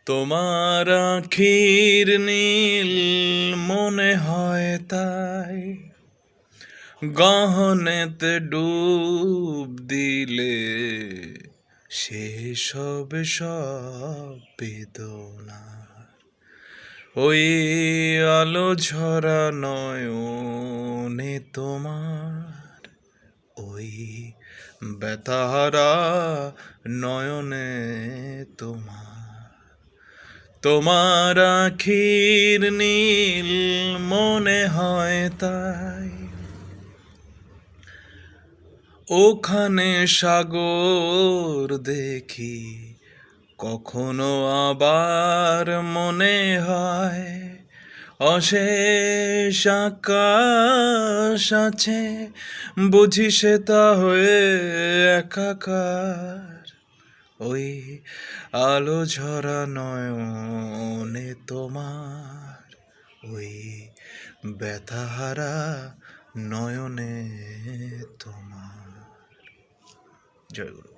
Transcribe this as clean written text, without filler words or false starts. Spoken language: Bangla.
তোমার আখির নীল মনে হয় তাই গহনেতে ডুব দিলে শেষ হবে সব বেদনা। ওই আলো ঝরা নয়নে তোমার, ওই ব্যথাহারা নয়নে তোমার, তোমার আখির নীল মনে হয় তাই ওখানে সাগর দেখি, কখনো আবার মনে হয় অশেষ আকাশ আছে, বুঝি সে তা হয়ে একাকার। ওই আলো ঝরা নয়নে তোমার, ওই ব্যথাহারা নয়নে তোমার। জয় গুরু।